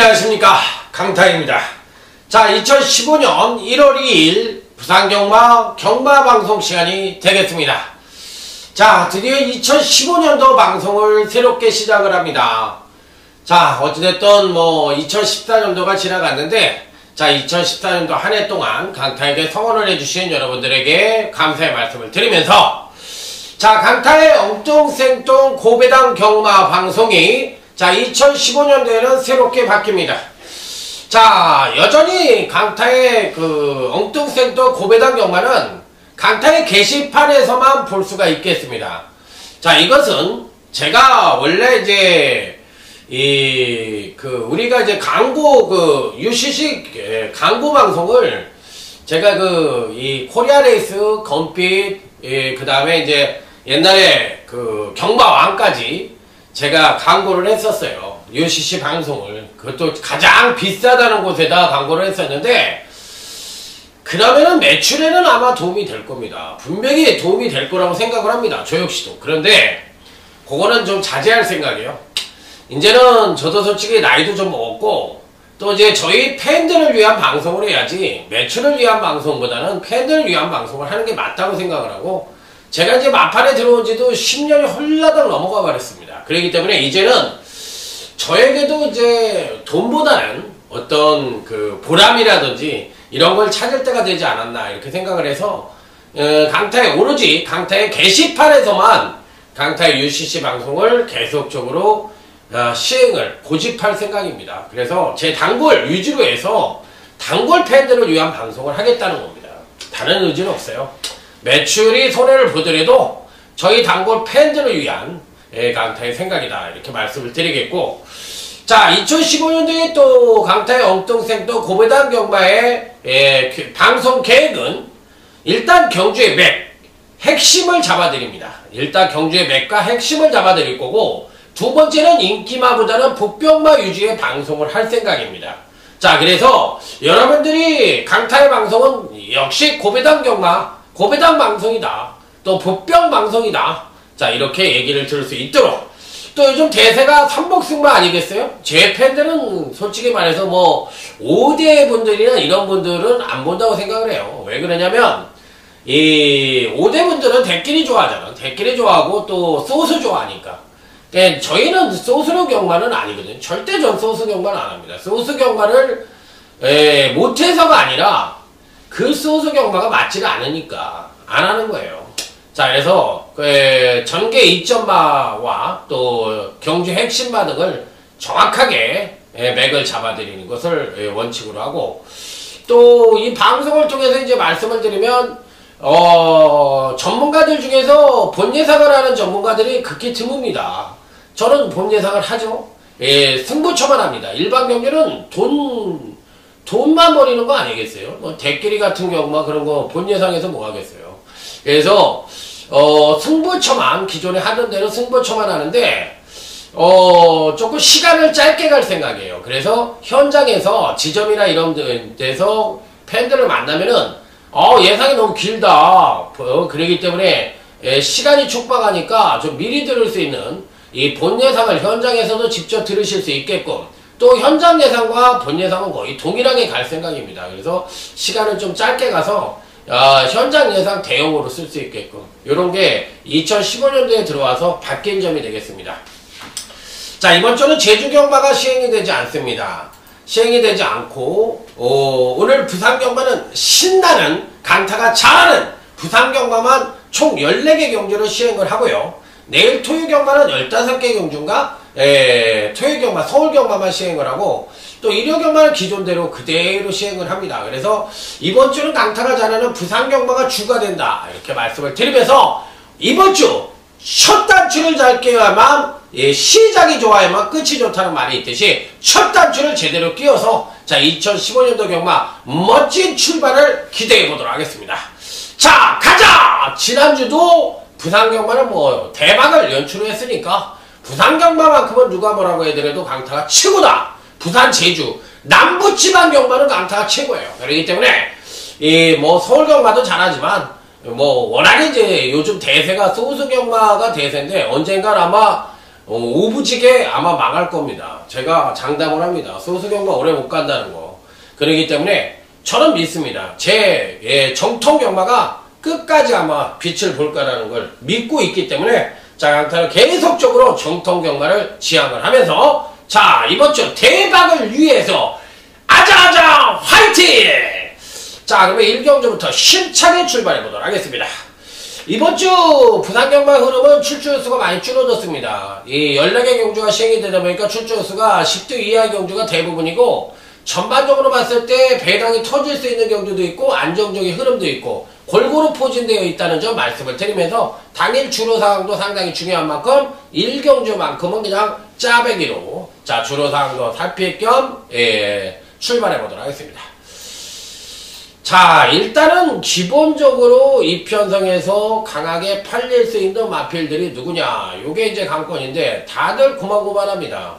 안녕하십니까, 강타입니다. 자, 2015년 1월 2일 부산경마 경마방송 시간이 되겠습니다. 자, 드디어 2015년도 방송을 새롭게 시작을 합니다. 자, 어찌됐든 2014년도가 지나갔는데, 자, 2014년도 한 해 동안 강타에게 성원을 해주신 여러분들에게 감사의 말씀을 드리면서, 자, 강타의 엉뚱생뚱 고배당 경마 방송이 자, 2015년도에는 새롭게 바뀝니다. 자, 여전히 강타의 엉뚱생뚱 고배당 경마는 강타의 게시판에서만 볼 수가 있겠습니다. 자, 이것은 제가 원래 이제 우리가 이제 광고 UCC 광고 방송을 제가 이 코리아 레이스 건핏 그 다음에 이제 옛날에 경마왕까지 제가 광고를 했었어요. UCC 방송을. 그것도 가장 비싸다는 곳에다 광고를 했었는데, 그러면은 매출에는 아마 도움이 될 겁니다. 분명히 도움이 될 거라고 생각을 합니다. 저 역시도. 그런데 그거는 좀 자제할 생각이에요. 이제는 저도 솔직히 나이도 좀 먹었고, 또 이제 저희 팬들을 위한 방송을 해야지 매출을 위한 방송보다는 팬들을 위한 방송을 하는 게 맞다고 생각을 하고, 제가 이제 마판에 들어온 지도 10년이 홀라당 넘어가 버렸습니다. 그렇기 때문에 이제는 저에게도 이제 돈보다는 어떤 보람이라든지 이런 걸 찾을 때가 되지 않았나 이렇게 생각을 해서 오로지 강타의 게시판에서만 강타의 UCC 방송을 계속적으로 시행을 고집할 생각입니다. 그래서 제 단골 위주로 해서 단골 팬들을 위한 방송을 하겠다는 겁니다. 다른 의지는 없어요. 매출이 손해를 보더라도 저희 단골 팬들을 위한 강타의 생각이다 이렇게 말씀을 드리겠고, 자, 2015년도에 또 강타의 엉뚱생뚱 고배당 경마의 방송 계획은 일단 경주의 맥 핵심을 잡아드립니다. 일단 경주의 맥과 핵심을 잡아드릴 거고, 두 번째는 인기마보다는 복병마 위주의 방송을 할 생각입니다. 자, 그래서 여러분들이 강타의 방송은 역시 고배당 경마 고배당 방송이다, 또 복병 방송이다, 자, 이렇게 얘기를 들을 수 있도록. 또 요즘 대세가 삼복승마 아니겠어요? 제 팬들은 솔직히 말해서 5대 분들이나 이런 분들은 안 본다고 생각을 해요. 왜 그러냐면 이 5대 분들은 대끼리 좋아하잖아. 대끼리 좋아하고 또 소수 좋아하니까. 근데 저희는 소수로 경마는 아니거든요. 절대 전 소수 경마는 안 합니다. 소수 경마를 못해서가 아니라 그 소수 경마가 맞지가 않으니까 안 하는 거예요. 자, 그래서 전개 이점마와 또 경주 핵심마 등을 정확하게 맥을 잡아드리는 것을 원칙으로 하고, 또 이 방송을 통해서 이제 말씀을 드리면 전문가들 중에서 본 예상을 하는 전문가들이 극히 드뭅니다. 저는 본 예상을 하죠. 승부처만 합니다. 일반 경주는 돈만 버리는 거 아니겠어요? 대끼리 같은 경우 그런 거 본 예상해서 뭐 하겠어요. 그래서 승부처만, 기존에 하던 대로 승부처만 하는데 조금 시간을 짧게 갈 생각이에요. 그래서 현장에서 지점이나 이런 데서 팬들을 만나면은 예상이 너무 길다, 그러기 때문에 시간이 촉박하니까 좀 미리 들을 수 있는 이 본 예상을 현장에서도 직접 들으실 수 있게끔, 또 현장 예상과 본 예상은 거의 동일하게 갈 생각입니다. 그래서 시간을 좀 짧게 가서 현장 예상 대용으로 쓸 수 있게끔, 요런 게 2015년도에 들어와서 바뀐 점이 되겠습니다. 자, 이번 주는 제주 경마가 시행이 되지 않습니다. 시행이 되지 않고 오늘 부산 경마는 신나는 강타가 잘하는 부산 경마만 총 14개 경주를 시행을 하고요. 내일 토요 경마는 15개 경주인가 토요 경마, 서울 경마만 시행을 하고, 또 일요 경마는 기존대로 그대로 시행을 합니다. 그래서 이번 주는 강타가 잘하는 부산 경마가 주가 된다 이렇게 말씀을 드리면서, 이번 주 첫 단추를 잘 끼워야만 시작이 좋아야만 끝이 좋다는 말이 있듯이 첫 단추를 제대로 끼워서, 자, 2015년도 경마 멋진 출발을 기대해 보도록 하겠습니다. 자, 가자! 지난주도 부산 경마는 대박을 연출했으니까 부산 경마만큼은 누가 뭐라고 해더라도 강타가 최고다. 부산, 제주, 남부지방 경마는 강타가 최고예요. 그렇기 때문에 서울 경마도 잘하지만 워낙에 이제 요즘 대세가 소수 경마가 대세인데, 언젠간 아마 오부지게 아마 망할 겁니다. 제가 장담을 합니다. 소수경마 오래 못 간다는 거. 그렇기 때문에 저는 믿습니다. 제 정통 경마가 끝까지 아마 빛을 볼 거라는 걸 믿고 있기 때문에 자, 강타는 계속적으로 정통 경마를 지향을 하면서 자, 이번 주 대박을 위해서 아자아자 화이팅! 자, 그러면 1경주부터 힘차게 출발해 보도록 하겠습니다. 이번 주 부산 경마 흐름은 출주 수가 많이 줄어졌습니다. 이 14개 경주가 시행이 되다 보니까 출주 수가 10등 이하 경주가 대부분이고 전반적으로 봤을 때 배당이 터질 수 있는 경주도 있고 안정적인 흐름도 있고 골고루 포진되어 있다는 점 말씀을 드리면서 당일 주로 사항도 상당히 중요한 만큼 1경주만큼은 그냥 짜배기로 자 주로 사항도 살필 겸 출발해 보도록 하겠습니다. 자, 일단은 기본적으로 이 편성에서 강하게 팔릴 수 있는 마필들이 누구냐? 요게 이제 관건인데 다들 고만고만합니다.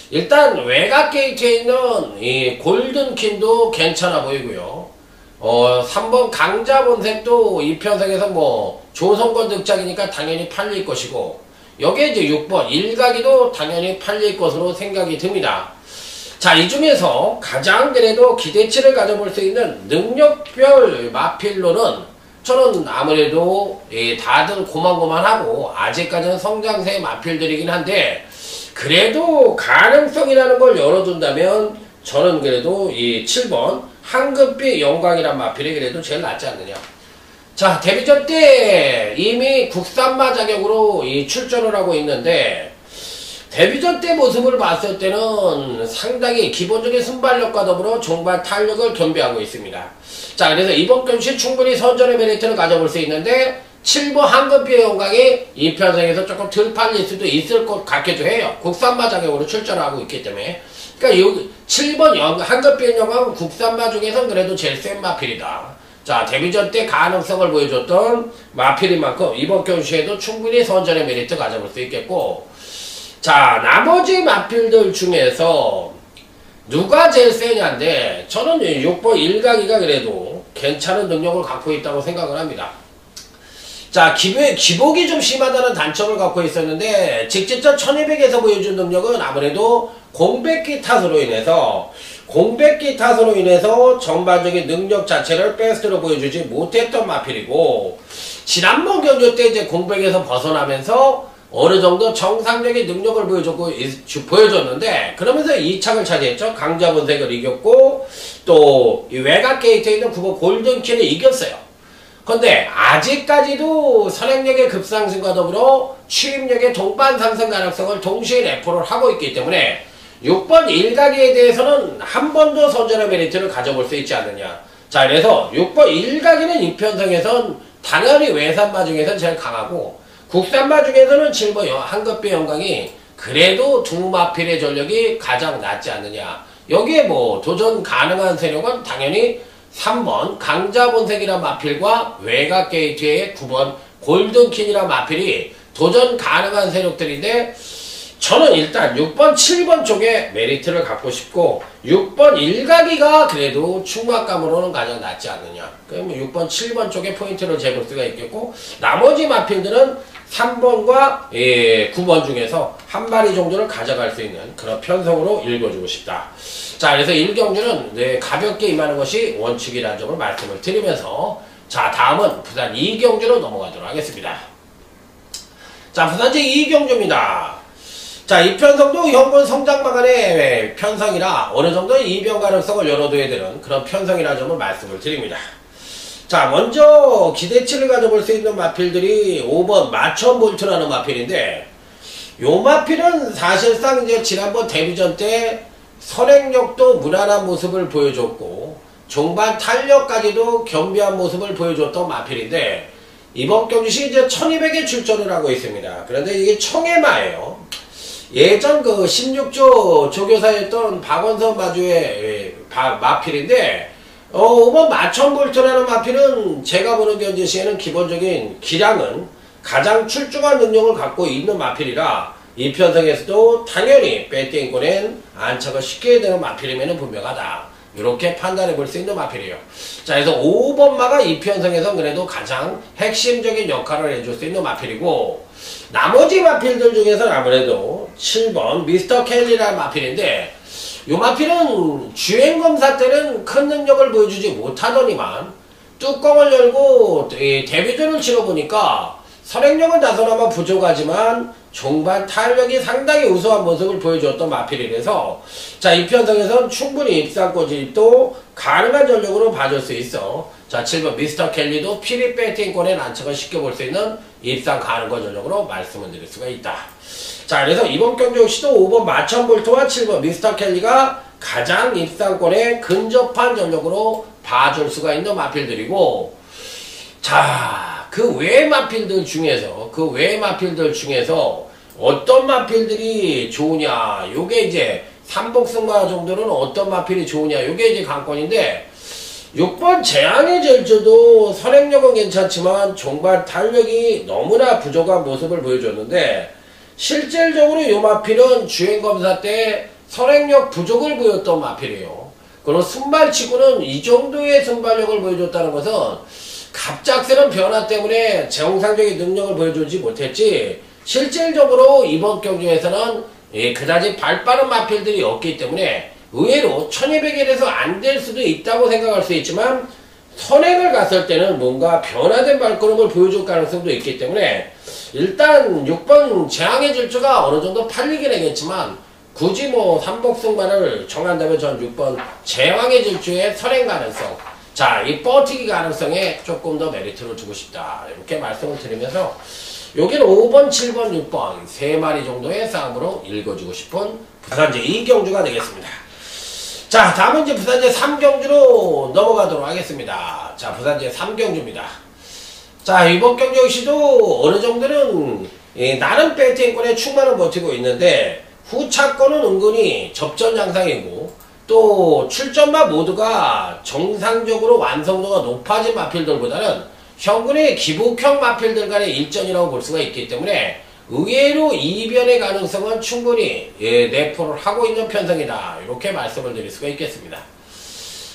일단 외곽 게이트에 있는 이 골든킨도 괜찮아 보이고요. 3번 강자본색도 이 편성에서 뭐 조성권 득작이니까 당연히 팔릴 것이고 여기에 이제 6번 일각이도 당연히 팔릴 것으로 생각이 듭니다. 자, 이 중에서 가장 그래도 기대치를 가져볼 수 있는 능력별 마필로는 저는 아무래도 다들 고만고만하고 아직까지는 성장세 마필들이긴 한데 그래도 가능성이라는 걸 열어둔다면 저는 그래도 이 7번 황금빛 영광이란 마필이 그래도 제일 낫지 않느냐. 자, 데뷔전 때 이미 국산마 자격으로 출전을 하고 있는데 데뷔전 때 모습을 봤을 때는 상당히 기본적인 순발력과 더불어 종반 탄력을 겸비하고 있습니다. 자, 그래서 이번 경시 충분히 선전의 메리트를 가져볼 수 있는데 7번 황금빛 영광이 이 편성에서 조금 덜 팔릴 수도 있을 것 같기도 해요. 국산마 자격으로 출전하고 있기 때문에. 그러니까 여기 7번 황금빛 영광은 국산마 중에서는 그래도 제일 센 마필이다. 자, 데뷔전 때 가능성을 보여줬던 마필인 만큼 이번 경시에도 충분히 선전의 메리트 가져볼 수 있겠고 자, 나머지 마필들 중에서 누가 제일 세냐인데 저는 6번 일각이가 그래도 괜찮은 능력을 갖고 있다고 생각을 합니다. 자, 기복이 좀 심하다는 단점을 갖고 있었는데 직접적 1200에서 보여준 능력은 아무래도 공백기 탓으로 인해서 전반적인 능력 자체를 베스트로 보여주지 못했던 마필이고 지난번 경주 때 이제 공백에서 벗어나면서 어느 정도 정상적인 능력을 보여줬는데 그러면서 2착을 차지했죠. 강자본색을 이겼고 또 이 외곽 게이트에 있는 9번 골든키를 이겼어요. 근데 아직까지도 선행력의 급상승과 더불어 추임력의 동반 상승 가능성을 동시에 내포를 하고 있기 때문에 6번 일각에 대해서는 한 번 더 선전의 메리트를 가져볼 수 있지 않느냐. 자, 그래서 6번 일각에는 이 편성에선 당연히 외산마 중에서는 제일 강하고 국산마 중에서는 7번 황금빛 영광이 그래도 두 마필의 전력이 가장 낫지 않느냐. 여기에 뭐 도전 가능한 세력은 당연히 3번 강자본색이란 마필과 외곽 게이트의 9번 골든킨이란 마필이 도전 가능한 세력들인데 저는 일단 6번, 7번 쪽에 메리트를 갖고 싶고 6번 일각이가 그래도 충막감으로는 가장 낫지 않느냐. 그러면 6번, 7번 쪽에 포인트를 재볼 수가 있겠고 나머지 마필들은 3번과 9번 중에서 한 마리 정도를 가져갈 수 있는 그런 편성으로 읽어주고 싶다. 자, 그래서 1경주는 가볍게 임하는 것이 원칙이라는 점을 말씀을 드리면서 자, 다음은 부산 2경주로 넘어가도록 하겠습니다. 자, 부산제 2경주입니다. 자, 이 편성도 현권 성장 방안의 편성이라 어느 정도 이변 가능성을 열어둬야 되는 그런 편성이라는 점을 말씀을 드립니다. 자, 먼저 기대치를 가져볼 수 있는 마필들이 5번 마천볼트라는 마필인데 요 마필은 사실상 이제 지난번 데뷔전 때 선행력도 무난한 모습을 보여줬고 종반 탄력까지도 겸비한 모습을 보여줬던 마필인데 이번 경주시 이제 1200에 출전을 하고 있습니다. 그런데 이게 청해마예요. 예전 그 16조 조교사였던 박원선 마주의 마필인데 5번 마천볼트라는 마필은 제가 보는 견제 시에는 기본적인 기량은 가장 출중한 능력을 갖고 있는 마필이라 이 편성에서도 당연히 배팅권엔 안착을 쉽게 되는 마필임에는 분명하다. 이렇게 판단해 볼 수 있는 마필이에요. 자, 그래서 5번마가 이 편성에서 그래도 가장 핵심적인 역할을 해줄 수 있는 마필이고, 나머지 마필들 중에서는 아무래도 7번 미스터 켈리라는 마필인데, 이 마필은 주행검사 때는 큰 능력을 보여주지 못하더니만 뚜껑을 열고 데뷔전을 치러보니까 선행력은 다소나마 부족하지만 종반 탄력이 상당히 우수한 모습을 보여주었던 마필이라서, 자, 이 편성에선 충분히 입상권 진입도 가능한 전력으로 봐줄 수 있어. 자, 7번 미스터 켈리도 피리 배팅권에 난척을 시켜볼 수 있는 입상 가능한 전력으로 말씀을 드릴 수가 있다. 자, 그래서 이번 경기 역시도 5번 마천볼트와 7번 미스터 켈리가 가장 입상권에 근접한 전력으로 봐줄 수가 있는 마필들이고, 자, 그 외의 마필들 중에서 어떤 마필들이 좋으냐, 요게 이제 삼복승마 정도는 어떤 마필이 좋으냐, 요게 이제 관건인데, 6번 재앙의 질주도 선행력은 괜찮지만 종반 탄력이 너무나 부족한 모습을 보여줬는데, 실질적으로 이 마필은 주행검사 때 선행력 부족을 보였던 마필이에요. 그리고 순발치고는 이 정도의 순발력을 보여줬다는 것은 갑작스런 변화 때문에 정상적인 능력을 보여주지 못했지, 실질적으로 이번 경기에서는 그다지 발 빠른 마필들이 없기 때문에 의외로 1200일에서 안 될 수도 있다고 생각할 수 있지만, 선행을 갔을 때는 뭔가 변화된 발걸음을 보여줄 가능성도 있기 때문에 일단 6번 재앙의 질주가 어느 정도 팔리긴 하겠지만, 굳이 뭐 삼복승만을 정한다면 전 6번 재앙의 질주의 선행 가능성, 자, 이 버티기 가능성에 조금 더 메리트를 주고 싶다, 이렇게 말씀을 드리면서 여기는 5번, 7번, 6번 세 마리 정도의 싸움으로 읽어주고 싶은 부산제 2경주가 되겠습니다. 자, 다음은 이제 부산제 3경주로 넘어가도록 하겠습니다. 자, 부산제 3경주입니다. 자, 이번 경주 역시도 어느 정도는 나름 배팅권에 충만을 버티고 있는데, 후차권은 은근히 접전 양상이고, 또 출전마 모두가 정상적으로 완성도가 높아진 마필들보다는 현근의 기복형 마필들 간의 일전이라고 볼 수가 있기 때문에 의외로 이변의 가능성은 충분히 내포를 하고 있는 편성이다, 이렇게 말씀을 드릴 수가 있겠습니다.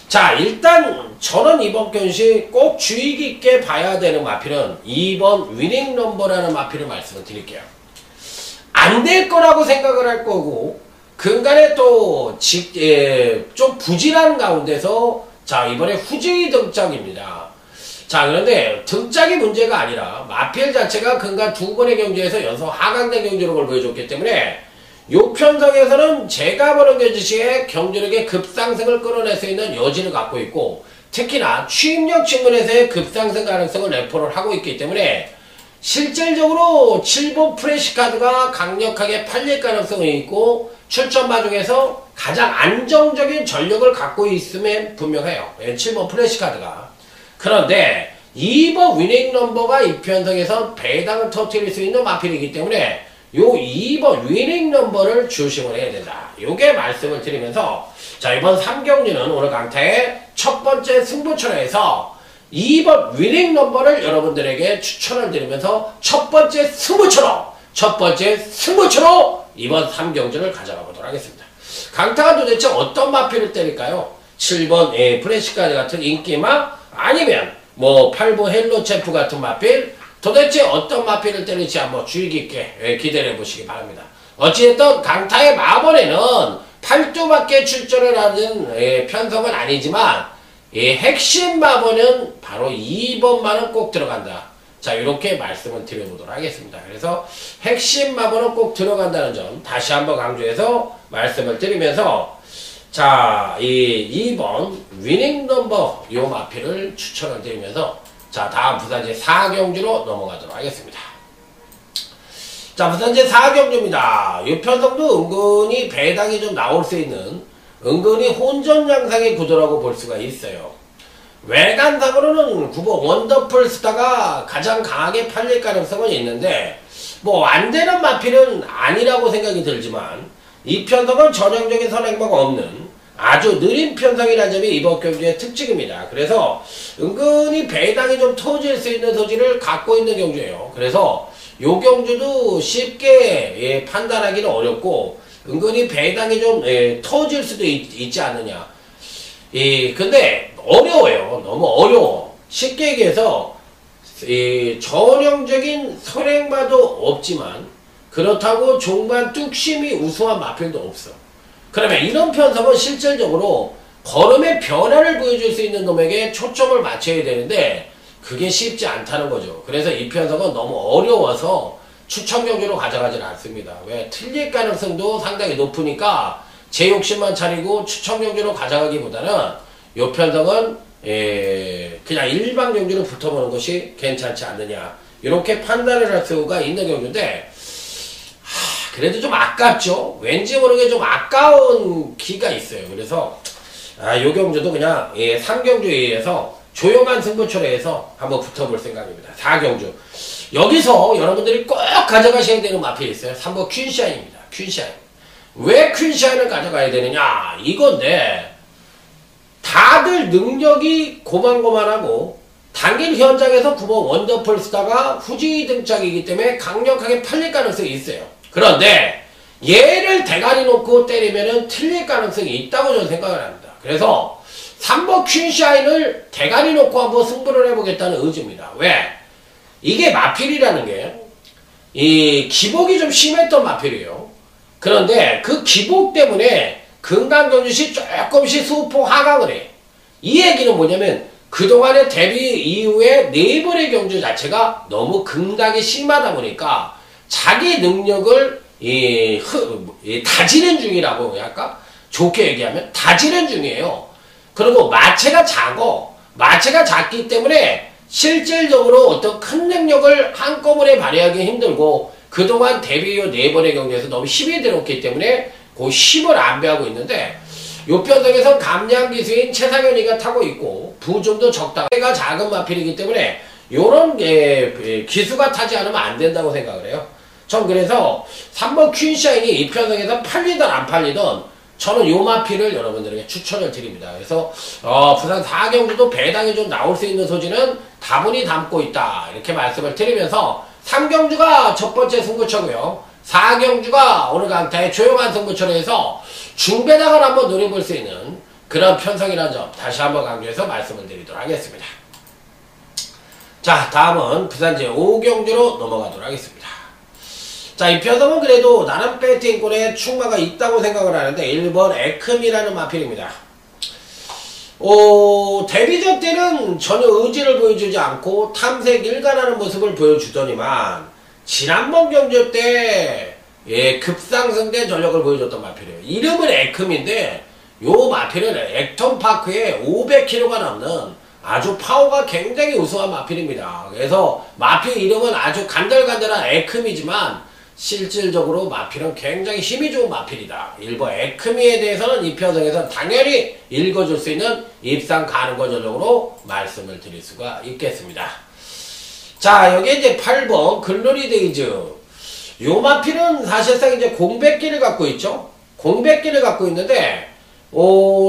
자, 일단 저는 이번 경시 꼭 주의 깊게 봐야 되는 마필은 2번 위닝 넘버라는 마필을 말씀을 드릴게요. 안 될 거라고 생각을 할 거고, 근간에 또 좀 부진한 가운데서, 자, 이번에 후지의 등짝입니다. 자, 그런데 등짝이 문제가 아니라 마필 자체가 근간 두 번의 경기에서 연속 하강된 경기력을 보여줬기 때문에 요 편성에서는 제가 보는 경기시에 경기력의 급상승을 끌어낼 수 있는 여지를 갖고 있고, 특히나 추임력 측면에서의 급상승 가능성을 내포를 하고 있기 때문에 실질적으로 7번 프레시카드가 강력하게 팔릴 가능성이 있고, 출전마 중에서 가장 안정적인 전력을 갖고 있음에 분명해요. 7번 프레시카드가. 그런데 2번 위닝 넘버가 이 편성에서 배당을 터뜨릴 수 있는 마필이기 때문에 요 2번 위닝 넘버를 조심을 해야 된다, 요게 말씀을 드리면서, 자, 이번 3경기는 오늘 강타의 첫 번째 승부처로 해서 2번 위닝 넘버를 여러분들에게 추천을 드리면서 첫 번째 승부처로 이번 3경주를 가져가 보도록 하겠습니다. 강타가 도대체 어떤 마필을 때릴까요? 7번 프레시카드 같은 인기마, 아니면 뭐 8번 헬로체프 같은 마필, 도대체 어떤 마필을 때릴지 한번 주의 깊게 기대를 해보시기 바랍니다. 어찌됐든 강타의 마번에는 8두밖에 출전을 하는 편성은 아니지만, 핵심 마번은 바로 2번만은 꼭 들어간다. 자, 이렇게 말씀을 드려보도록 하겠습니다. 그래서 핵심 마번은 꼭 들어간다는 점 다시 한번 강조해서 말씀을 드리면서, 자, 이 2번 위닝 넘버 요 마필을 추천을 드리면서, 자, 다음 부산제 4경주로 넘어가도록 하겠습니다. 자, 부산제 4경주입니다. 이 편성도 은근히 배당이 좀 나올 수 있는 은근히 혼전 양상의 구도라고 볼 수가 있어요. 외관상으로는 9번 원더풀 스타가 가장 강하게 팔릴 가능성은 있는데, 뭐 안되는 마필은 아니라고 생각이 들지만, 이 편성은 전형적인 선행마가 없는 아주 느린 편성이라는 점이 이번 경주의 특징입니다. 그래서 은근히 배당이 좀 터질 수 있는 소지를 갖고 있는 경주예요. 그래서 요 경주도 쉽게 판단하기는 어렵고, 은근히 배당이 좀 터질 수도 있지 않느냐. 근데 어려워요. 너무 어려워. 쉽게 얘기해서 전형적인 선행마도 없지만 그렇다고 종반 뚝심이 우수한 마필도 없어. 그러면 이런 편성은 실질적으로 걸음의 변화를 보여줄 수 있는 놈에게 초점을 맞춰야 되는데 그게 쉽지 않다는 거죠. 그래서 이 편성은 너무 어려워서 추천 경주로 가져가지는 않습니다. 왜? 틀릴 가능성도 상당히 높으니까 제 욕심만 차리고 추천 경주로 가져가기보다는 이 편성은 그냥 일반 경주로 붙어보는 것이 괜찮지 않느냐 이렇게 판단을 할 수가 있는 경주인데 그래도 좀 아깝죠. 왠지 모르게 좀 아까운 기가 있어요. 그래서 요 경주도 그냥 3경주에서 조용한 승부처에서 한번 붙어볼 생각입니다. 4경주 여기서 여러분들이 꼭 가져가셔야 되는 마필이 있어요. 3번 퀸샤인입니다. 퀸샤인. 왜 퀸샤인을 가져가야 되느냐 이건데 다들 능력이 고만고만하고 당일 현장에서 9번 원더풀스타가 후지 등짝이기 때문에 강력하게 팔릴 가능성이 있어요. 그런데 얘를 대가리 놓고 때리면은 틀릴 가능성이 있다고 저는 생각을 합니다. 그래서 3번 퀸샤인을 대가리 놓고 한번 승부를 해보겠다는 의지입니다. 왜? 이게 마필이라는 게 이 기복이 좀 심했던 마필이에요. 그런데 그 기복 때문에 금강경주시 조금씩 수폭 하강을 해. 이 얘기는 뭐냐면 그동안의 데뷔 이후에 4번의 경주 자체가 너무 극락이 심하다 보니까 자기 능력을 다지는 중이라고 할까? 좋게 얘기하면 다지는 중이에요. 그리고 마체가 작어. 마체가 작기 때문에 실질적으로 어떤 큰 능력을 한꺼번에 발휘하기 힘들고 그동안 데뷔 후 4번의 경기에서 너무 힘이 들었기 때문에 그 힘을 안배하고 있는데 요 편성에서 감량기수인 최상현이가 타고 있고 부종도 적당히가 작은 마필이기 때문에 요런 기수가 타지 않으면 안 된다고 생각을 해요. 전 그래서 3번 퀸샤인이 이 편성에서 팔리든 안 팔리든 저는 요 마필을 여러분들에게 추천을 드립니다. 그래서 부산 4경주도 배당이 좀 나올 수 있는 소지는 다분히 담고 있다 이렇게 말씀을 드리면서 3경주가 첫 번째 승부처고요. 4경주가 오늘 강타의 조용한 승부처로 해서 중배당을 한번 노려볼 수 있는 그런 편성이라는 점 다시 한번 강조해서 말씀을 드리도록 하겠습니다. 자, 다음은 부산제 5경주로 넘어가도록 하겠습니다. 자, 이 편성은 그래도 나름 배팅권에 충마가 있다고 생각을 하는데 1번 에크미라는 마필입니다. 데뷔전 때는 전혀 의지를 보여주지 않고 탐색 일관하는 모습을 보여주더니만 지난번 경주 때 급상승된 전력을 보여줬던 마필이에요. 이름은 에크미인데 요 마필은 액턴파크에 500kg가 넘는 아주 파워가 굉장히 우수한 마필입니다. 그래서 마필 이름은 아주 간들간들한 에크미지만 실질적으로 마필은 굉장히 힘이 좋은 마필이다. 1번 에크미에 대해서는 이 편성에서 당연히 읽어줄 수 있는 입상 가능거 전력으로 말씀을 드릴 수가 있겠습니다. 자, 여기 이제 8번 글로리 데이즈. 요 마필은 사실상 이제 공백기를 갖고 있죠. 공백기를 갖고 있는데,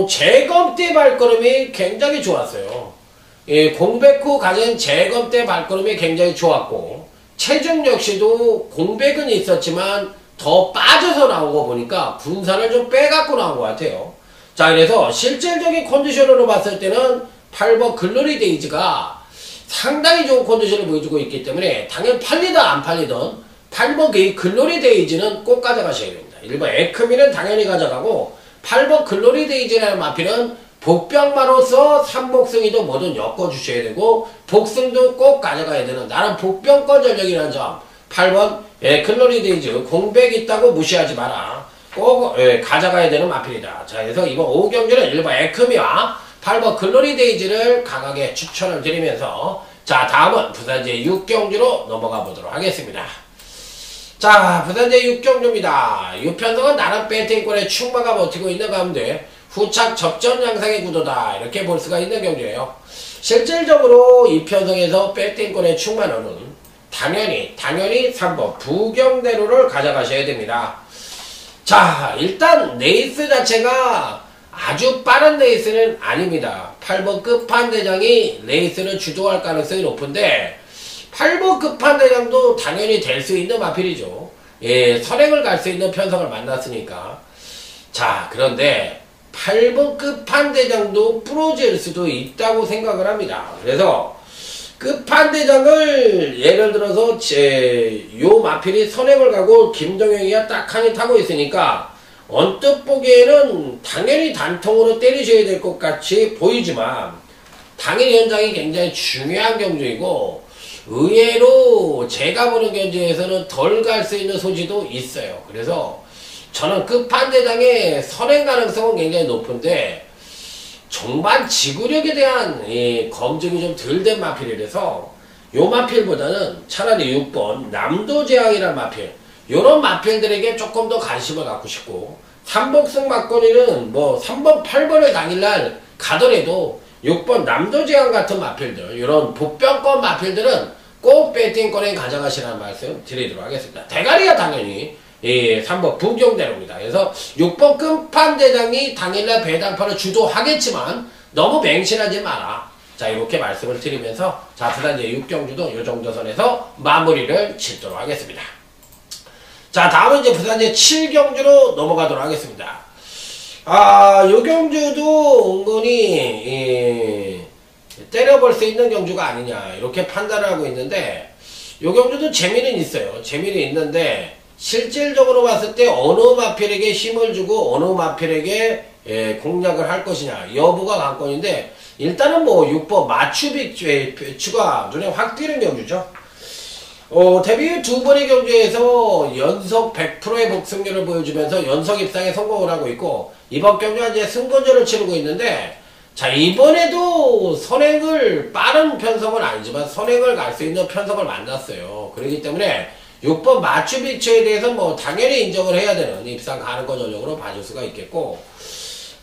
재검 때 발걸음이 굉장히 좋았어요. 공백 후 가진 재검 때 발걸음이 굉장히 좋았고, 체중 역시도 공백은 있었지만 더 빠져서 나온 거 보니까 분산을 좀 빼갖고 나온 것 같아요. 자, 그래서 실질적인 컨디션으로 봤을 때는 8번 글로리 데이즈가 상당히 좋은 컨디션을 보여주고 있기 때문에 당연히 팔리든 안 팔리든 8번 그 글로리 데이즈는 꼭 가져가셔야 됩니다. 1번 에크미는 당연히 가져가고 8번 글로리 데이즈라는 마필은 복병마로서 3복승이도 뭐든 엮어주셔야 되고 복승도 꼭 가져가야 되는 나름 복병권 전력이라는 점 8번 글로리 데이즈 공백 있다고 무시하지 마라. 꼭 가져가야 되는 마필이다. 자, 그래서 이번 5경주는 1번 에크미와 8번 글로리 데이즈를 강하게 추천을 드리면서 자, 다음은 부산제 6경주로 넘어가 보도록 하겠습니다. 자, 부산제 6경주입니다. 이 편성은 나름 배팅권에 충마가 버티고 있는 가운데 후착 접전 양상의 구도다 이렇게 볼 수가 있는 경주예요. 실질적으로 이 편성에서 배팅권의 충만호는 당연히 3번 부경대로를 가져가셔야 됩니다. 자, 일단 레이스 자체가 아주 빠른 레이스는 아닙니다. 8번 끝판대장이 레이스를 주도할 가능성이 높은데 8번 끝판대장도 당연히 될 수 있는 마필이죠. 선행을 갈 수 있는 편성을 만났으니까. 자, 그런데 8번 끝판대장도 부러질 수도 있다고 생각을 합니다. 그래서 끝판대장을 예를 들어서 요 마필이 선행을 가고 김동영이가 딱하니 타고 있으니까 언뜻 보기에는 당연히 단통으로 때리셔야 될 것 같이 보이지만 당일 현장이 굉장히 중요한 경주이고 의외로 제가 보는 경주에서는 덜 갈 수 있는 소지도 있어요. 그래서 저는 끝판대장의 선행 가능성은 굉장히 높은데 종반 지구력에 대한 검증이 좀 덜 된 마필이라서 요 마필보다는 차라리 6번 남도재앙이라는 마필, 요런 마필들에게 조금 더 관심을 갖고 싶고 3복승 막걸리는 뭐 3번 8번을 당일날 가더라도 6번 남도재앙 같은 마필들, 요런 복병권 마필들은 꼭 배팅권에 가져가시라는 말씀 드리도록 하겠습니다. 대가리가 당연히 3번 부경대로입니다. 그래서 6번 끝판대장이 당일날 배당판을 주도하겠지만 너무 맹신하지 마라. 자, 이렇게 말씀을 드리면서 자, 부산 이제 6경주도 요 정도 선에서 마무리를 짓도록 하겠습니다. 자, 다음은 이제 부산 이제 7경주로 넘어가도록 하겠습니다. 요 경주도 은근히 때려볼 수 있는 경주가 아니냐 이렇게 판단을 하고 있는데 요 경주도 재미는 있어요. 재미는 있는데 실질적으로 봤을 때 어느 마필에게 힘을 주고 어느 마필에게 공략을 할 것이냐 여부가 관건인데 일단은 뭐 6번 마추빅추가 눈에 확 띄는 경주죠. 데뷔 두 번의 경주에서 연속 100%의 복승률을 보여주면서 연속 입상에 성공을 하고 있고 이번 경주가 이제 승권전을 치르고 있는데 자, 이번에도 선행을 빠른 편성은 아니지만 선행을 갈 수 있는 편성을 만났어요. 그렇기 때문에 6번 마추픽추에 대해서 뭐 당연히 인정을 해야 되는 입상 가능권 전적으로 봐줄 수가 있겠고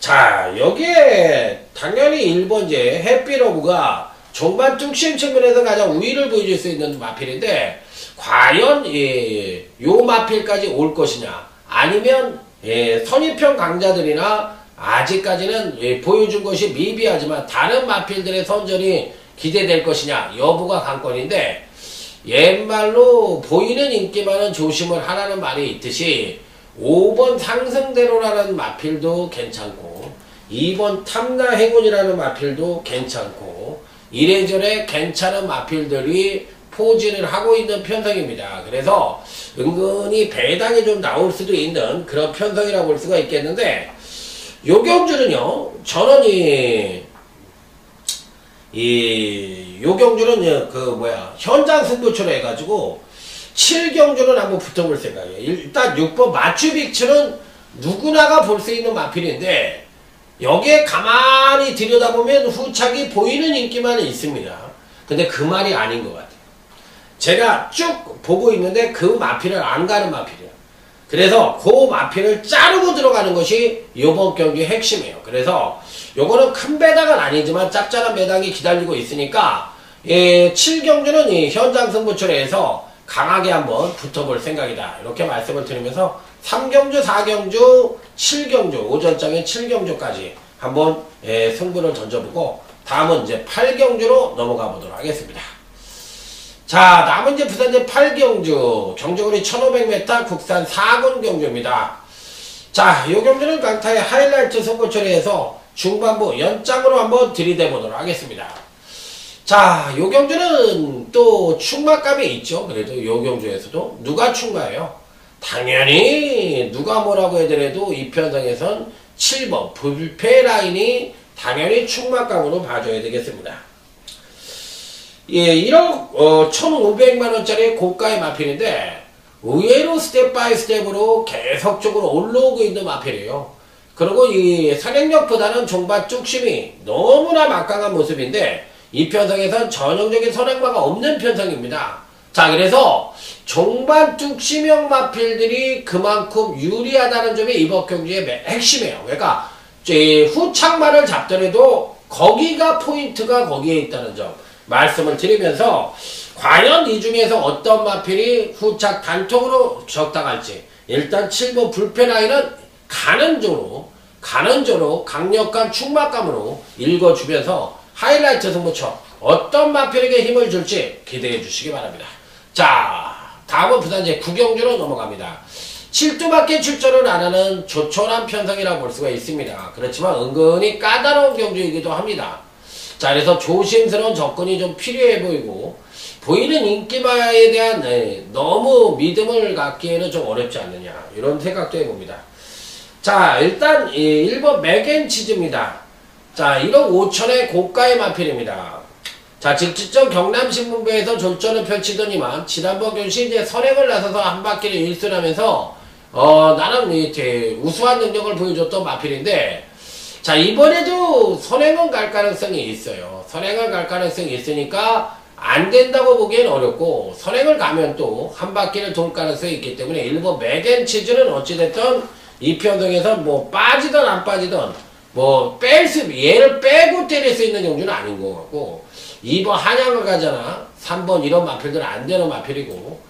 자, 여기에 당연히 1번제 햇빛러브가 종반 뚝심 측면에서 가장 우위를 보여줄 수 있는 마필인데 과연 요 마필까지 올 것이냐 아니면 선입형 강자들이나 아직까지는 보여준 것이 미비하지만 다른 마필들의 선전이 기대될 것이냐 여부가 관건인데 옛말로 보이는 인기만은 조심을 하라는 말이 있듯이 5번 상승대로라는 마필도 괜찮고 2번 탐나행운이라는 마필도 괜찮고 이래저래 괜찮은 마필들이 포진을 하고 있는 편성입니다. 그래서 은근히 배당이 좀 나올 수도 있는 그런 편성이라고 볼 수가 있겠는데 요 경주는요, 저는 요 경주는 현장 승부처로 해가지고 7경주는 한번 붙어볼 생각이에요. 일단 6번 마추픽추는 누구나가 볼 수 있는 마필인데 여기에 가만히 들여다보면 후착이 보이는 인기만은 있습니다. 근데 그 말이 아닌 것 같아요. 제가 쭉 보고 있는데 그 마필을 안 가는 마필이에요. 그래서 그 마필을 자르고 들어가는 것이 이번 경기의 핵심이에요. 그래서 요거는 큰 배당은 아니지만 짭짤한 배당이 기다리고 있으니까 7경주는 현장 승부처에서 강하게 한번 붙어볼 생각이다. 이렇게 말씀을 드리면서 3경주, 4경주, 7경주, 오전장에 7경주까지 한번 승부를 던져보고 다음은 이제 8경주로 넘어가 보도록 하겠습니다. 자, 남은 이제 부산 이제 8경주, 경주거리 1500m 국산 4군 경주입니다. 자, 이 경주는 강타의 하이라이트 승부처리에서 중반부 연장으로 한번 들이대보도록 하겠습니다. 자, 요 경주는 또 충마감이 있죠. 그래도 요 경주에서도 누가 충마예요? 당연히 누가 뭐라고 해더라도 이 편성에선 7번 불패 라인이 당연히 충마감으로 봐줘야 되겠습니다. 1억 1,500만원짜리 고가의 마필인데 의외로 스텝 바이 스텝으로 계속적으로 올라오고 있는 마필이에요. 그리고 이 선행력보다는 종반 쭉심이 너무나 막강한 모습인데 이 편성에선 전형적인 선행마가 없는 편성입니다. 자, 그래서 종반 뚝심형 마필들이 그만큼 유리하다는 점이 이번 경기의 핵심이에요. 그러니까 후착마를 잡더라도 거기가 포인트가 거기에 있다는 점 말씀을 드리면서 과연 이 중에서 어떤 마필이 후착 단통으로 적당할지 일단 7번 불패 라인은 가는 조로 강력한 충마감으로 읽어주면서 하이라이트 승부처 어떤 마필에게 힘을 줄지 기대해 주시기 바랍니다. 자, 다음은 부산 이제 9경주로 넘어갑니다. 7두밖에 출전을 안 하는 조촐한 편성이라고 볼 수가 있습니다. 그렇지만 은근히 까다로운 경주이기도 합니다. 자, 그래서 조심스러운 접근이 좀 필요해 보이고, 보이는 인기마에 대한 너무 믿음을 갖기에는 좀 어렵지 않느냐, 이런 생각도 해봅니다. 자, 일단 1번 맥앤치즈입니다. 자, 1억 5천의 고가의 마필입니다. 자, 직접 경남신문부에서 졸전을 펼치더니만 지난번 경시 이제 선행을 나서서 한 바퀴를 일순하면서 나름 우수한 능력을 보여줬던 마필인데, 자, 이번에도 선행은 갈 가능성이 있어요. 선행을 갈 가능성이 있으니까 안 된다고 보기엔 어렵고, 선행을 가면 또 한 바퀴를 돌 가능성이 있기 때문에 1번 맥앤치즈는 어찌됐든 이 편성에서 뭐 빠지든 안 빠지든 뭐 얘를 빼고 때릴 수 있는 경주는 아닌 것 같고, 2번 한양을 가잖아. 3번 이런 마필들은 안 되는 마필이고,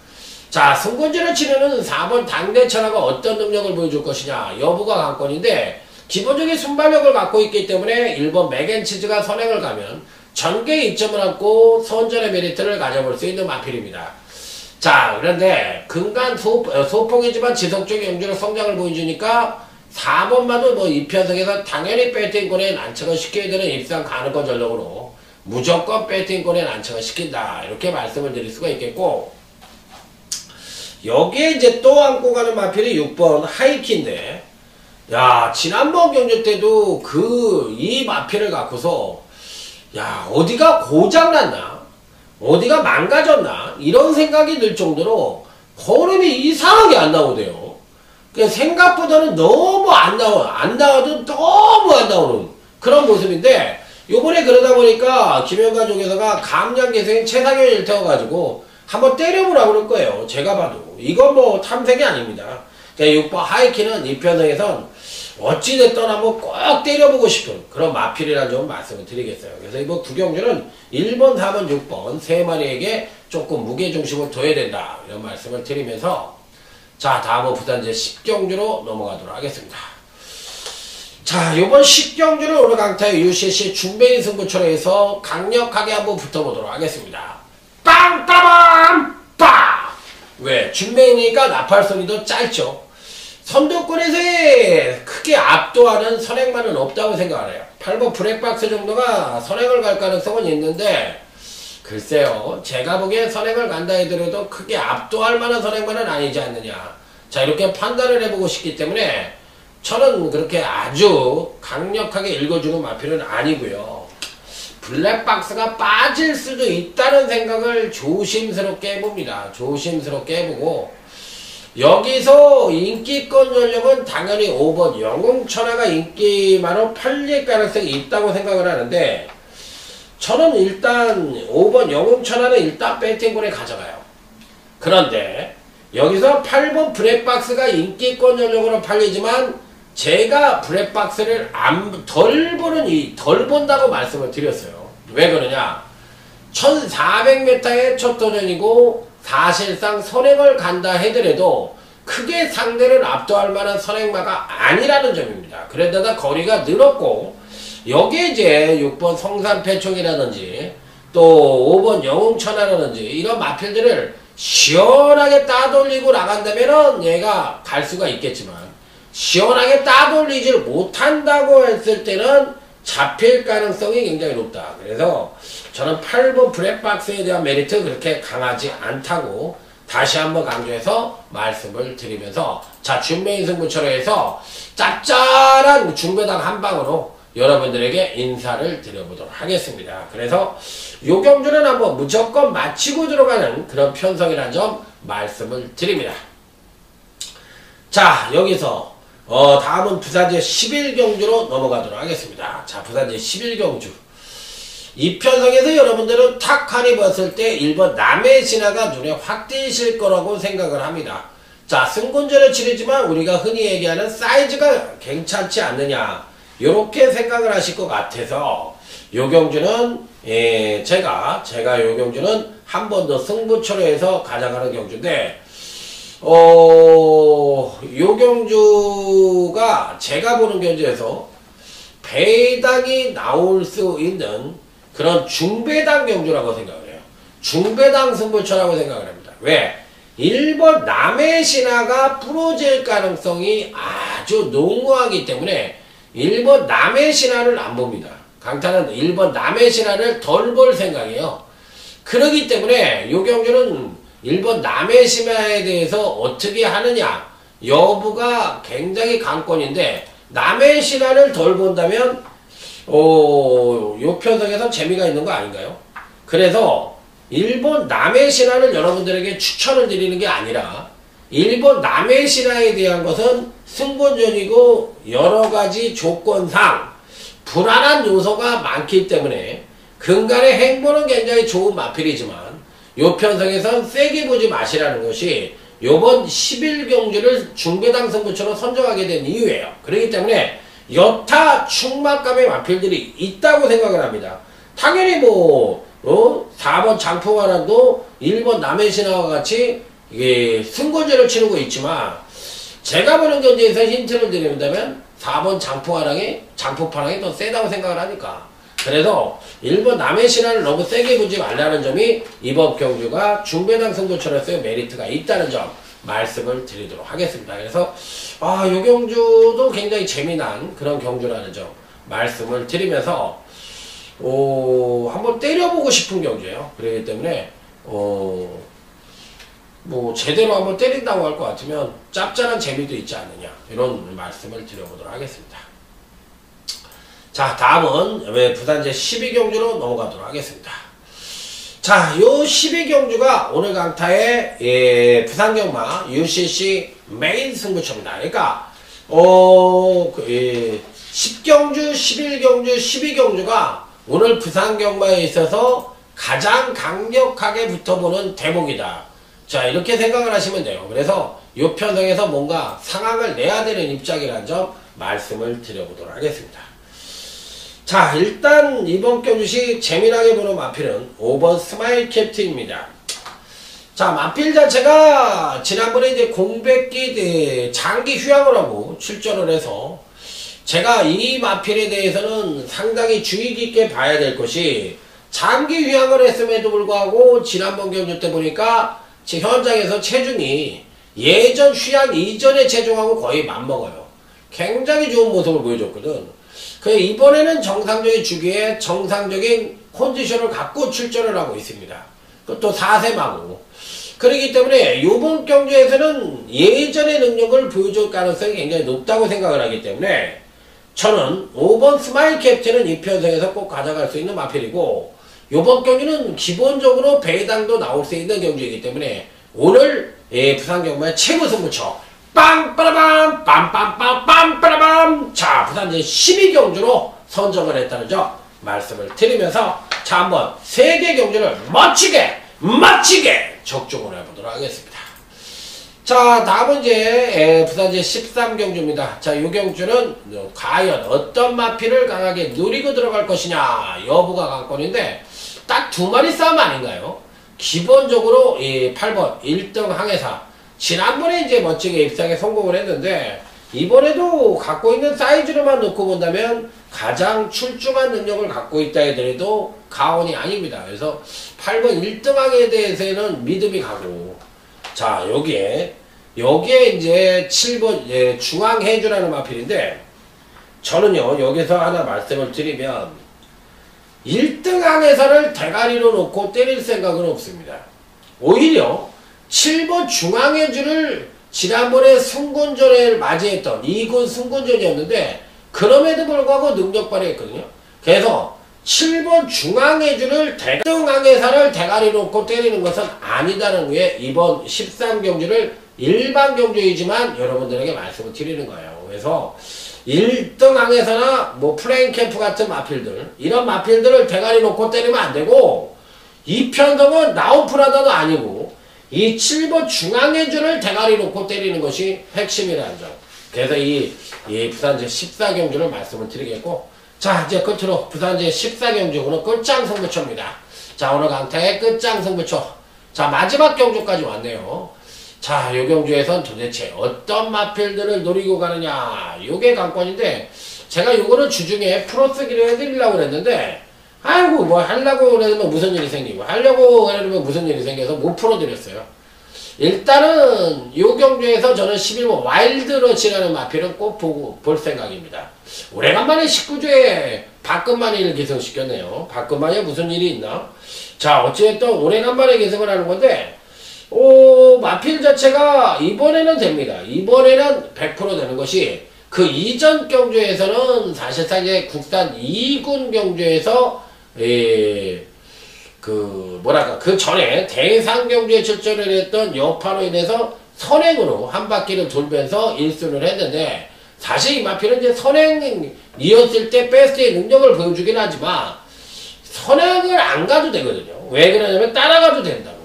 자, 승군주를 치르는 4번 당대천하가 어떤 능력을 보여줄 것이냐 여부가 관건인데, 기본적인 순발력을 갖고 있기 때문에 1번 맥앤치즈가 선행을 가면 전개의 이점을 안고 선전의 메리트를 가져볼 수 있는 마필입니다. 자, 그런데 근간 소폭이지만 지속적인 경주력 성장을 보여주니까 4번마도 뭐 이 편성에서 당연히 배팅권에 난처를 시켜야 되는 입상 가능권 전력으로 무조건 배팅권에 난처를 시킨다, 이렇게 말씀을 드릴 수가 있겠고, 여기에 이제 또 안고 가는 마필이 6번 하이키인데, 야, 지난번 경주 때도 이 마필을 갖고서 야, 어디가 고장났나, 어디가 망가졌나, 이런 생각이 들 정도로 걸음이 이상하게 안 나오대요. 생각보다는 너무 안 나와도 너무 안 나오는 그런 모습인데, 요번에 그러다 보니까 김영관 조교사가 감량개성인 최상현을 태워가지고 한번 때려보라고 그럴 거예요. 제가 봐도 이건 뭐 탐색이 아닙니다. 그러니까 6번 하이키는 이 편성에선 어찌됐든 한번 꼭 때려보고 싶은 그런 마필이라는 점 말씀을 드리겠어요. 그래서 이번 구경주는 1번, 4번, 6번 세 마리에게 조금 무게중심을 둬야 된다, 이런 말씀을 드리면서, 자, 다음은 부산제 10경주로 넘어가도록 하겠습니다. 자, 요번 10경주는 오늘 강타의 UCC 중배인 승부처로 해서 강력하게 한번 붙어보도록 하겠습니다. 빵빠밤 빵! 왜? 중배인이니까 나팔소리도 짧죠. 선두권에서의 크게 압도하는 선행만은 없다고 생각을 해요. 8번 브렉박스 정도가 선행을 갈 가능성은 있는데, 글쎄요, 제가 보기엔 선행을 간다 해더라도 크게 압도할 만한 선행만은 아니지 않느냐, 자, 이렇게 판단을 해보고 싶기 때문에 저는 그렇게 아주 강력하게 읽어주는 마필은 아니고요. 블랙박스가 빠질 수도 있다는 생각을 조심스럽게 해봅니다. 조심스럽게 해보고, 여기서 인기권 전력은 당연히 5번 영웅천하가 인기만으로 팔릴 가능성이 있다고 생각을 하는데, 저는 일단 5번 영웅천하는 일단 배팅권에 가져가요. 그런데 여기서 8번 브렉박스가 인기권 전력으로 팔리지만 제가 브렉박스를 덜 본다고 말씀을 드렸어요. 왜 그러냐? 1400m의 첫 도전이고 사실상 선행을 간다 해더라도 크게 상대를 압도할 만한 선행마가 아니라는 점입니다. 그런데다 거리가 늘었고, 여기에 이제 6번 성산패총이라든지 또 5번 영웅천하라든지 이런 마필들을 시원하게 따돌리고 나간다면은 얘가 갈 수가 있겠지만, 시원하게 따돌리질 못한다고 했을 때는 잡힐 가능성이 굉장히 높다. 그래서 저는 8번 브렉박스에 대한 메리트 그렇게 강하지 않다고 다시 한번 강조해서 말씀을 드리면서, 자, 준매인 승부처로 해서 짭짤한 중배당 한 방으로 여러분들에게 인사를 드려보도록 하겠습니다. 그래서 요 경주는 한번 무조건 마치고 들어가는 그런 편성이라는 점 말씀을 드립니다. 자, 여기서 다음은 부산제 11경주로 넘어가도록 하겠습니다. 자, 부산제 11경주. 이 편성에서 여러분들은 탁하니 봤을 때 1번 남의 신화가 눈에 확 띄실 거라고 생각을 합니다. 자, 승군전을 치르지만 우리가 흔히 얘기하는 사이즈가 괜찮지 않느냐, 요렇게 생각을 하실 것 같아서 요 경주는 제가 요 경주는 한 번 더 승부처로 해서 가져가는 경주인데, 요 경주가 제가 보는 경주에서 배당이 나올 수 있는 그런 중배당 경주라고 생각을 해요. 중배당 승부처라고 생각을 합니다. 왜? 1번 남의 신화가 부러질 가능성이 아주 농후하기 때문에 1번 남의 신화를 안 봅니다. 강타는 1번 남의 신화를 덜 볼 생각이에요. 그러기 때문에 요 경주는 1번 남의 신화에 대해서 어떻게 하느냐 여부가 굉장히 관건인데, 남의 신화를 덜 본다면 요 편성에서 재미가 있는 거 아닌가요? 그래서 1번 남의 신화를 여러분들에게 추천을 드리는 게 아니라 1번 남의 신화에 대한 것은 승본전이고 여러가지 조건상 불안한 요소가 많기 때문에 근간의 행보는 굉장히 좋은 마필이지만 요 편성에선 세게 보지 마시라는 것이 요번 11경주를 중배당 승부처로 선정하게 된 이유예요. 그렇기 때문에 여타 충막감의 마필들이 있다고 생각을 합니다. 당연히 4번 장풍화란도 1번 남의 신화와 같이 이게 승권제를 치르고 있지만, 제가 보는 경기에서 힌트를 드린다면 4번 장풍파랑이 더 세다고 생각을 하니까, 그래서 1번 남의 신화를 너무 세게 보지 말라는 점이 이번 경주가 중배당 승부처로서의 메리트가 있다는 점 말씀을 드리도록 하겠습니다. 그래서 요 경주도 굉장히 재미난 그런 경주라는 점 말씀을 드리면서 한번 때려보고 싶은 경주예요. 그렇기 때문에 제대로 한번 때린다고 할 것 같으면 짭짤한 재미도 있지 않느냐, 이런 말씀을 드려보도록 하겠습니다. 자, 다음은 부산제 12경주로 넘어가도록 하겠습니다. 자, 요 12경주가 오늘 강타의 부산경마 UCC 메인 승부처입니다. 그러니까 10경주, 11경주, 12경주가 오늘 부산경마에 있어서 가장 강력하게 붙어보는 대목이다. 자, 이렇게 생각을 하시면 돼요. 그래서 이 편성에서 뭔가 상황을 내야 되는 입장이라는 점 말씀을 드려보도록 하겠습니다. 자, 일단 이번 경주시 재미나게 보는 마필은 5번 스마일 캡틴입니다. 자, 마필 자체가 지난번에 이제 공백기 장기 휴양을 하고 출전을 해서, 제가 이 마필에 대해서는 상당히 주의 깊게 봐야 될 것이, 장기 휴양을 했음에도 불구하고 지난번 경주 때 보니까 제 현장에서 체중이 예전 휴양 이전의 체중하고 거의 맞먹어요. 굉장히 좋은 모습을 보여줬거든. 이번에는 정상적인 주기에 정상적인 컨디션을 갖고 출전을 하고 있습니다. 그것도 4세마고. 그렇기 때문에 이번 경주에서는 예전의 능력을 보여줄 가능성이 굉장히 높다고 생각을 하기 때문에, 저는 5번 스마일 캡틴은 이 편성에서 꼭 가져갈 수 있는 마필이고, 이번 경주는 기본적으로 배당도 나올 수 있는 경주이기 때문에 오늘 부산경마의 최고 승부처 빵빠라밤 빰빰빰 빰빠라밤, 자, 부산제 12경주로 선정을 했다는 점 말씀을 드리면서, 자, 한번 3개 경주를 멋지게 적중을 해보도록 하겠습니다. 자, 다음은 이제 부산제 13경주입니다. 자, 이 경주는 과연 어떤 마필을 강하게 노리고 들어갈 것이냐 여부가 관건인데, 딱 2마리 싸움 아닌가요? 기본적으로 8번 1등 항해사, 지난번에 이제 멋지게 입상에 성공을 했는데, 이번에도 갖고 있는 사이즈로만 놓고 본다면 가장 출중한 능력을 갖고 있다 해도 가언이 아닙니다. 그래서 8번 1등항에 대해서는 믿음이 가고, 자, 여기에 이제 7번 중앙해주라는 마필인데, 저는요 여기서 하나 말씀을 드리면, 1등항에서를 대가리로 놓고 때릴 생각은 없습니다. 오히려 7번 중앙해주를 지난번에 승군전을 맞이했던 2군 승군전이었는데, 그럼에도 불구하고 능력 발휘했거든요. 그래서 7번 중앙해주를 1등항해사를 대가리 놓고 때리는 것은 아니다는 후에 이번 13경주를 일반 경주이지만 여러분들에게 말씀을 드리는 거예요. 그래서 1등 항해사나 플레인 캠프 같은 마필들, 이런 마필들을 대가리 놓고 때리면 안 되고, 이 편성은 나우프라다도 아니고 이 7번 중앙해주를 대가리 놓고 때리는 것이 핵심이라는 점. 그래서 이 부산제 14경주를 말씀을 드리겠고, 자, 이제 끝으로 부산제 14경주 오늘 끝장 승부처입니다. 자, 오늘 강타의 끝장 승부처. 자, 마지막 경주까지 왔네요. 자, 요 경주에선 도대체 어떤 마필들을 노리고 가느냐, 요게 관건인데, 제가 요거를 주중에 풀어쓰기로 해드리려고 그랬는데, 아이고, 하려고 그러면 무슨 일이 생기고, 하려고 그러면 무슨 일이 생겨서 못 풀어드렸어요. 일단은 이 경주에서 저는 11번 와일드러시라는 마필은 꼭 보고 볼 생각입니다. 오래간만에 19주에 박근만이를 계승시켰네요. 박근만이 무슨 일이 있나? 자, 어찌됐든 오래간만에 계승을 하는 건데, 마필 자체가 이번에는 됩니다. 이번에는 100% 되는 것이, 그 이전 경주에서는 사실상 이제 국산 2군 경주에서, 그 전에 대상 경주에 출전을 했던 여파로 인해서 선행으로 한 바퀴를 돌면서 1순을 했는데, 사실 이 마필은 이제 선행이었을 때 베스트의 능력을 보여주긴 하지만, 선행을 안 가도 되거든요. 왜 그러냐면 따라가도 된다고.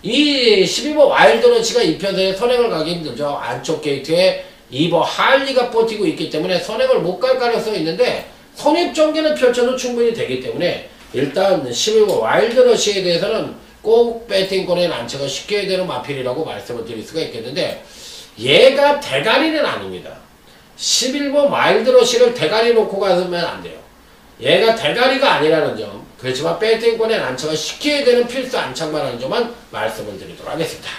이 12번 와일드러시가 이 편에 선행을 가기 힘들죠. 안쪽 게이트에 2번 할리가 버티고 있기 때문에 선행을 못 갈 가능성이 있는데, 선입전개는 펼쳐도 충분히 되기 때문에, 일단 11번 와일드러시에 대해서는 꼭 배팅권에 난처가 쉽게 되는 마필이라고 말씀을 드릴 수가 있겠는데, 얘가 대가리는 아닙니다. 11번 와일드러시를 대가리 놓고 가면 안 돼요. 얘가 대가리가 아니라는 점, 그렇지만 배팅권에 난처가 쉽게 되는 필수 안착만하는 점만 말씀을 드리도록 하겠습니다.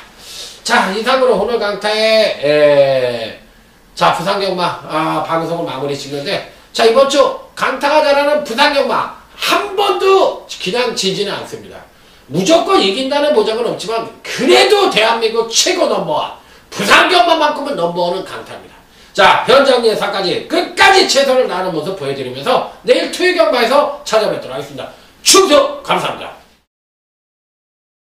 자, 이상으로 오늘 강타의 부산경마 방송을 마무리 짓는데, 자, 이번 주 강타가 잘하는 부산경마 한 번도 그냥 지지는 않습니다. 무조건 이긴다는 보장은 없지만 그래도 대한민국 최고 넘버원 부산경마만큼은 넘버원은 강타입니다. 자, 현장 예상까지 끝까지 최선을 다하는 모습 보여드리면서 내일 토요경마에서 찾아뵙도록 하겠습니다. 충성 감사합니다.